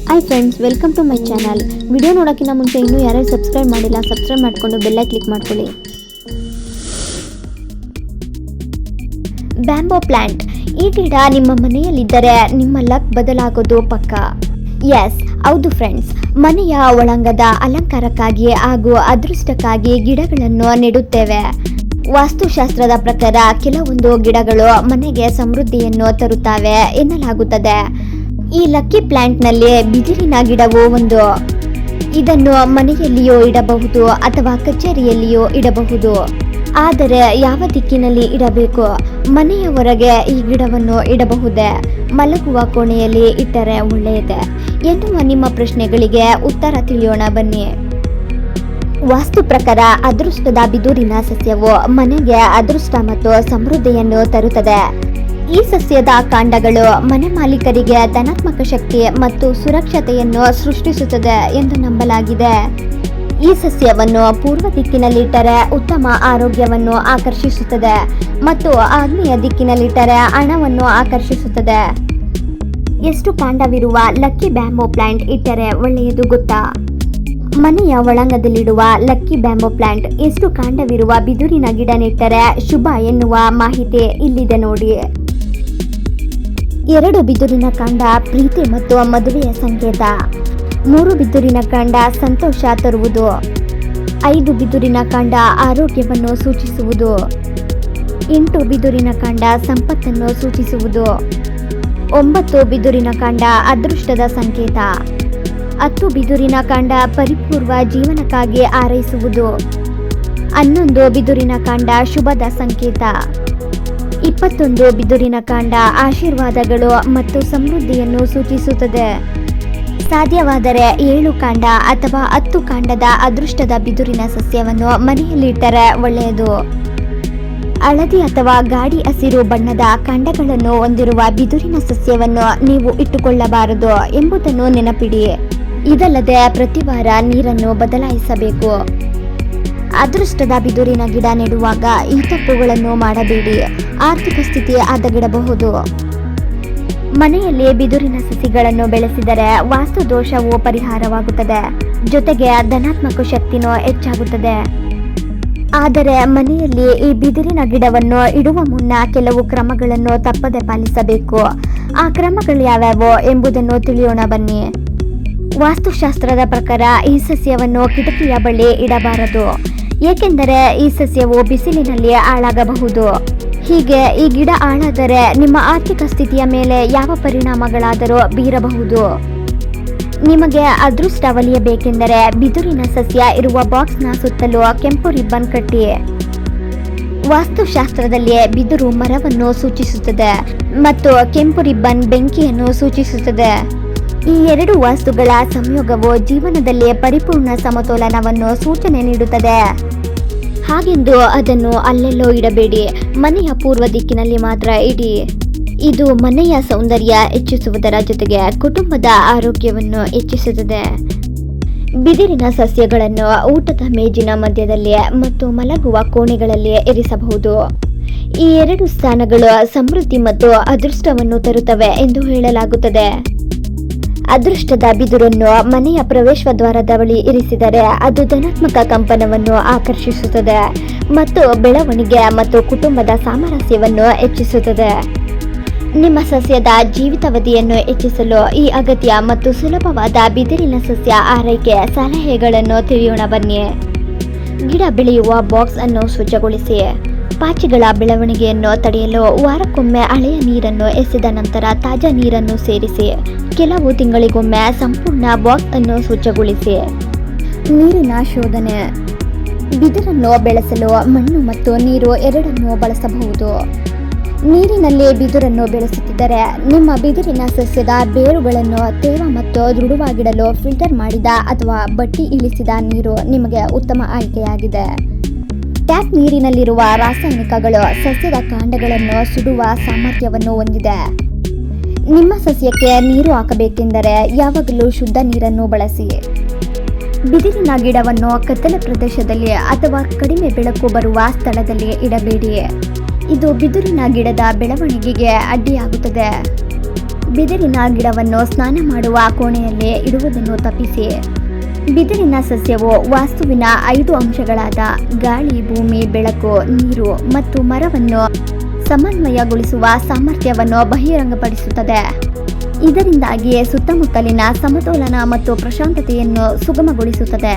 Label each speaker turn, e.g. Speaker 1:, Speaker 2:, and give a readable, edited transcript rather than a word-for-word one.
Speaker 1: Hi friends, welcome to my channel. Video ನೋಡೋಕ್ಕಿಂತ ಮುಂಚೆ ಇನ್ನೂ ಯಾರ್ಯಾರು ಸಬ್ಸ್ಕ್ರೈಬ್ ಮಾಡಿಲ್ಲ, ಸಬ್ಸ್ಕ್ರೈಬ್ ಮಾಡಿಕೊಂಡು ಬೆಲ್ಲೈ ಕ್ಲಿಕ್ ಮಾಡ್ಕೊಳ್ಳಿ. Bamboo plant. ಈ ಗಿಡ ನಿಮ್ಮ ಮನೆಯಲ್ಲಿದ್ದರೆ ನಿಮ್ಮ ಲಕ್ ಬದಲಾಗೋದು ಪಕ್ಕ. ಎಸ್, ಹೌದು ಫ್ರೆಂಡ್ಸ್. ಮನೆಯ ಒಳಾಂಗದ ಅಲಂಕಾರಕ್ಕಾಗಿ ಹಾಗೂ ಅದೃಷ್ಟಕ್ಕಾಗಿ ಗಿಡಗಳನ್ನು ನೆಡುತ್ತೇವೆ. ವಾಸ್ತುಶಾಸ್ತ್ರದ ಪ್ರಕಾರ ಕೆಲವೊಂದು ಗಿಡಗಳು ಮನೆಗೆ ಸಮೃದ್ಧಿಯನ್ನು ತರುತ್ತವೆ ಎನ್ನಲಾಗುತ್ತದೆ. ಈ ಲಕ್ಕಿ ಪ್ಲಾಂಟ್ನಲ್ಲಿ ಬಿದಿರಿನ ಗಿಡವು ಒಂದು. ಇದನ್ನು ಮನೆಯಲ್ಲಿಯೂ ಇಡಬಹುದು ಅಥವಾ ಕಚೇರಿಯಲ್ಲಿಯೂ ಇಡಬಹುದು. ಆದರೆ ಯಾವ ದಿಕ್ಕಿನಲ್ಲಿ ಇಡಬೇಕು? ಮನೆಯ ಹೊರಗೆ ಈ ಗಿಡವನ್ನು ಇಡಬಹುದೇ? ಮಲಗುವ ಕೋಣೆಯಲ್ಲಿ ಇಟ್ಟರೆ ಒಳ್ಳೆಯದೇ ಎನ್ನುವ ನಿಮ್ಮ ಪ್ರಶ್ನೆಗಳಿಗೆ ಉತ್ತರ ತಿಳಿಯೋಣ ಬನ್ನಿ. ವಾಸ್ತು ಪ್ರಕಾರ ಅದೃಷ್ಟದ ಬಿದುರಿನ ಸಸ್ಯವು ಮನೆಗೆ ಅದೃಷ್ಟ ಮತ್ತು ಸಮೃದ್ಧಿಯನ್ನು ತರುತ್ತದೆ. ಈ ಸಸ್ಯದ ಕಾಂಡಗಳು ಮನೆ ಮಾಲೀಕರಿಗೆ ಧನಾತ್ಮಕ ಶಕ್ತಿ ಮತ್ತು ಸುರಕ್ಷತೆಯನ್ನು ಸೃಷ್ಟಿಸುತ್ತದೆ ಎಂದು ನಂಬಲಾಗಿದೆ. ಈ ಸಸ್ಯವನ್ನು ಪೂರ್ವ ದಿಕ್ಕಿನಲ್ಲಿಟ್ಟರೆ ಉತ್ತಮ ಆರೋಗ್ಯವನ್ನು ಆಕರ್ಷಿಸುತ್ತದೆ ಮತ್ತು ಆಗ್ನೇಯ ದಿಕ್ಕಿನಲ್ಲಿಟ್ಟರೆ ಹಣವನ್ನು ಆಕರ್ಷಿಸುತ್ತದೆ. ಎಷ್ಟು ಕಾಂಡವಿರುವ ಲಕ್ಕಿ ಬ್ಯಾಂಬೋ ಪ್ಲಾಂಟ್ ಇಟ್ಟರೆ ಒಳ್ಳೆಯದು ಗೊತ್ತಾ? ಮನೆಯ ಒಳಾಂಗದಲ್ಲಿಡುವ ಲಕ್ಕಿ ಬ್ಯಾಂಬೋ ಪ್ಲಾಂಟ್ ಎಷ್ಟು ಕಾಂಡವಿರುವ ಬಿದುರಿನ ಗಿಡ ನೆಟ್ಟರೆ ಶುಭ ಎನ್ನುವ ಮಾಹಿತಿ ಇಲ್ಲಿದೆ ನೋಡಿ. 2 ಬಿದುರಿನ ಕಾಂಡ ಪ್ರೀತಿ ಮತ್ತು ಮದುವೆಯ ಸಂಕೇತ. 3 ಬಿದುರಿನ ಕಾಂಡ ಸಂತೋಷ ತರುವುದು. 5 ಬಿದುರಿನ ಕಾಂಡ ಆರೋಗ್ಯವನ್ನು ಸೂಚಿಸುವುದು. 8 ಬಿದುರಿನ ಕಾಂಡ ಸಂಪತ್ತನ್ನು ಸೂಚಿಸುವುದು. 9 ಬಿದುರಿನ ಕಾಂಡ ಅದೃಷ್ಟದ ಸಂಕೇತ. 10 ಬಿದುರಿನ ಕಾಂಡ ಪರಿಪೂರ್ವ ಜೀವನಕ್ಕಾಗಿ ಹಾರೈಸುವುದು. 11 ಬಿದುರಿನ ಕಾಂಡ ಶುಭದ ಸಂಕೇತ. 21 ಬಿದುರಿನ ಕಾಂಡ ಆಶೀರ್ವಾದಗಳು ಮತ್ತು ಸಮೃದ್ಧಿಯನ್ನು ಸೂಚಿಸುತ್ತದೆ. ಸಾಧ್ಯವಾದರೆ 7 ಕಾಂಡ ಅಥವಾ 10 ಕಾಂಡದ ಅದೃಷ್ಟದ ಬಿದುರಿನ ಸಸ್ಯವನ್ನು ಮನೆಯಲ್ಲಿಟ್ಟರೆ ಒಳ್ಳೆಯದು. ಹಳದಿ ಅಥವಾ ಗಾಡಿ ಹಸಿರು ಬಣ್ಣದ ಕಾಂಡಗಳನ್ನು ಹೊಂದಿರುವ ಬಿದುರಿನ ಸಸ್ಯವನ್ನು ನೀವು ಇಟ್ಟುಕೊಳ್ಳಬಾರದು ಎಂಬುದನ್ನು ನೆನಪಿಡಿ. ಇದಲ್ಲದೆ ಪ್ರತಿ ವಾರ ನೀರನ್ನು ಬದಲಾಯಿಸಬೇಕು. ಅದೃಷ್ಟದ ಬಿದುರಿನ ಗಿಡ ನೆಡುವಾಗ ಈ ತಪ್ಪುಗಳನ್ನು ಮಾಡಬೇಡಿ. ಆರ್ಥಿಕ ಸ್ಥಿತಿ ಹದಗೆಡಬಹುದು. ಮನೆಯಲ್ಲಿ ಬಿದುರಿನ ಸಸಿಗಳನ್ನು ಬೆಳೆಸಿದರೆ ವಾಸ್ತು ದೋಷವು ಪರಿಹಾರವಾಗುತ್ತದೆ, ಜೊತೆಗೆ ಧನಾತ್ಮಕ ಶಕ್ತಿನೂ ಹೆಚ್ಚಾಗುತ್ತದೆ. ಆದರೆ ಮನೆಯಲ್ಲಿ ಈ ಬಿದಿರಿನ ಗಿಡವನ್ನು ಇಡುವ ಮುನ್ನ ಕೆಲವು ಕ್ರಮಗಳನ್ನು ತಪ್ಪದೆ ಪಾಲಿಸಬೇಕು. ಆ ಕ್ರಮಗಳು ಯಾವ್ಯಾವು ಎಂಬುದನ್ನು ತಿಳಿಯೋಣ ಬನ್ನಿ. ವಾಸ್ತುಶಾಸ್ತ್ರದ ಪ್ರಕಾರ ಈ ಸಸ್ಯವನ್ನು ಕಿಟಕಿಯ ಬಳಿ ಇಡಬಾರದು, ಏಕೆಂದರೆ ಈ ಸಸ್ಯವು ಬಿಸಿಲಿನಲ್ಲಿ ಹಾಳಾಗಬಹುದು. ಹೀಗೆ ಈ ಗಿಡ ಹಾಳಾದರೆ ನಿಮ್ಮ ಆರ್ಥಿಕ ಸ್ಥಿತಿಯ ಮೇಲೆ ಯಾವ ಪರಿಣಾಮಗಳಾದರೂ ಬೀರಬಹುದು. ನಿಮಗೆ ಅದೃಷ್ಟ ಒಲಿಯಬೇಕೆಂದರೆ ಬಿದುರಿನ ಸಸ್ಯ ಇರುವ ಬಾಕ್ಸ್ನ ಸುತ್ತಲೂ ಕೆಂಪು ರಿಬ್ಬನ್ ಕಟ್ಟಿ. ವಾಸ್ತುಶಾಸ್ತ್ರದಲ್ಲಿ ಬಿದುರು ಮರವನ್ನು ಸೂಚಿಸುತ್ತದೆ ಮತ್ತು ಕೆಂಪು ರಿಬ್ಬನ್ ಬೆಂಕಿಯನ್ನು ಸೂಚಿಸುತ್ತದೆ. ಈ 2 ವಾಸ್ತುಗಳ ಸಂಯೋಗವು ಜೀವನದಲ್ಲಿ ಪರಿಪೂರ್ಣ ಸಮತೋಲನವನ್ನು ಸೂಚನೆ ನೀಡುತ್ತದೆ. ಹಾಗೆಂದು ಅದನ್ನು ಅಲ್ಲೆಲ್ಲೋ ಇಡಬೇಡಿ, ಮನೆಯ ಪೂರ್ವ ದಿಕ್ಕಿನಲ್ಲಿ ಮಾತ್ರ ಇಡಿ. ಇದು ಮನೆಯ ಸೌಂದರ್ಯ ಹೆಚ್ಚಿಸುವುದರ ಜೊತೆಗೆ ಕುಟುಂಬದ ಆರೋಗ್ಯವನ್ನು ಹೆಚ್ಚಿಸುತ್ತದೆ. ಬಿದಿರಿನ ಸಸ್ಯಗಳನ್ನು ಊಟದ ಮೇಜಿನ ಮಧ್ಯದಲ್ಲಿ ಮತ್ತು ಮಲಗುವ ಕೋಣೆಗಳಲ್ಲಿ ಇರಿಸಬಹುದು. ಈ 2 ಸ್ಥಾನಗಳು ಸಮೃದ್ಧಿ ಮತ್ತು ಅದೃಷ್ಟವನ್ನು ತರುತ್ತವೆ ಎಂದು ಹೇಳಲಾಗುತ್ತದೆ. ಅದೃಷ್ಟದ ಬಿದುರನ್ನು ಮನೆಯ ಪ್ರವೇಶ ದ್ವಾರದ ಬಳಿ ಇರಿಸಿದರೆ ಅದು ಧನಾತ್ಮಕ ಕಂಪನವನ್ನು ಆಕರ್ಷಿಸುತ್ತದೆ ಮತ್ತು ಬೆಳವಣಿಗೆ ಮತ್ತು ಕುಟುಂಬದ ಸಾಮರಸ್ಯವನ್ನು ಹೆಚ್ಚಿಸುತ್ತದೆ. ನಿಮ್ಮ ಸಸ್ಯದ ಜೀವಿತಾವಧಿಯನ್ನು ಹೆಚ್ಚಿಸಲು ಈ ಅಗತ್ಯ ಮತ್ತು ಸುಲಭವಾದ ಬಿದಿರಿನ ಸಸ್ಯ ಆರೈಕೆ ಸಲಹೆಗಳನ್ನು ತಿಳಿಯೋಣ ಬನ್ನಿ. ಗಿಡ ಬೆಳೆಯುವ ಬಾಕ್ಸ್ ಅನ್ನು ಸ್ವಚ್ಛಗೊಳಿಸಿ. ಪಾಚಿಗಳ ಬೆಳವಣಿಗೆಯನ್ನು ತಡೆಯಲು ವಾರಕ್ಕೊಮ್ಮೆ ಹಳೆಯ ನೀರನ್ನು ಎಸೆದ ನಂತರ ತಾಜಾ ನೀರನ್ನು ಸೇರಿಸಿ. ಕೆಲವು ತಿಂಗಳಿಗೊಮ್ಮೆ ಸಂಪೂರ್ಣ ಬಾಕ್ಸ್ ಅನ್ನು ಸ್ವಚ್ಛಗೊಳಿಸಿ. ನೀರಿನ ಶೋಧನೆ. ಬಿದಿರನ್ನು ಬೆಳೆಸಲು ಮಣ್ಣು ಮತ್ತು ನೀರು ಎರಡನ್ನೂ ಬಳಸಬಹುದು. ನೀರಿನಲ್ಲಿ ಬಿದಿರನ್ನು ಬೆಳೆಸುತ್ತಿದ್ದರೆ ನಿಮ್ಮ ಬಿದಿರಿನ ಸಸ್ಯದ ಬೇರುಗಳನ್ನು ತೇವ ಮತ್ತು ದೃಢವಾಗಿಡಲು ಫಿಲ್ಟರ್ ಮಾಡಿದ ಅಥವಾ ಬಟ್ಟಿ ಇಳಿಸಿದ ನೀರು ನಿಮಗೆ ಉತ್ತಮ ಆಯ್ಕೆಯಾಗಿದೆ. ಟ್ಯಾಪ್ ನೀರಿನಲ್ಲಿರುವ ರಾಸಾಯನಿಕಗಳು ಸಸ್ಯದ ಕಾಂಡಗಳನ್ನು ಸುಡುವ ಸಾಮರ್ಥ್ಯವನ್ನು ಹೊಂದಿದೆ. ನಿಮ್ಮ ಸಸ್ಯಕ್ಕೆ ನೀರು ಹಾಕಬೇಕೆಂದರೆ ಯಾವಾಗಲೂ ಶುದ್ಧ ನೀರನ್ನು ಬಳಸಿ. ಬಿದಿರಿನ ಗಿಡವನ್ನು ಕತ್ತಲ ಪ್ರದೇಶದಲ್ಲಿ ಅಥವಾ ಕಡಿಮೆ ಬೆಳಕು ಬರುವ ಸ್ಥಳದಲ್ಲಿ ಇಡಬೇಡಿ. ಇದು ಬಿದಿರಿನ ಗಿಡದ ಬೆಳವಣಿಗೆಗೆ ಅಡ್ಡಿಯಾಗುತ್ತದೆ. ಬಿದಿರಿನ ಗಿಡವನ್ನು ಸ್ನಾನ ಮಾಡುವ ಕೋಣೆಯಲ್ಲೇ ಇಡುವುದನ್ನು ತಪ್ಪಿಸಿ. ಬಿದಿರಿನ ಸಸ್ಯವು ವಾಸ್ತುವಿನ 5 ಅಂಶಗಳಾದ ಗಾಳಿ, ಭೂಮಿ, ಬೆಳಕು, ನೀರು ಮತ್ತು ಮರವನ್ನು ಸಮನ್ವಯಗೊಳಿಸುವ ಸಾಮರ್ಥ್ಯವನ್ನು ಬಹಿರಂಗಪಡಿಸುತ್ತದೆ. ಇದರಿಂದಾಗಿ ಸುತ್ತಮುತ್ತಲಿನ ಸಮತೋಲನ ಮತ್ತು ಪ್ರಶಾಂತತೆಯನ್ನು ಸುಗಮಗೊಳಿಸುತ್ತದೆ.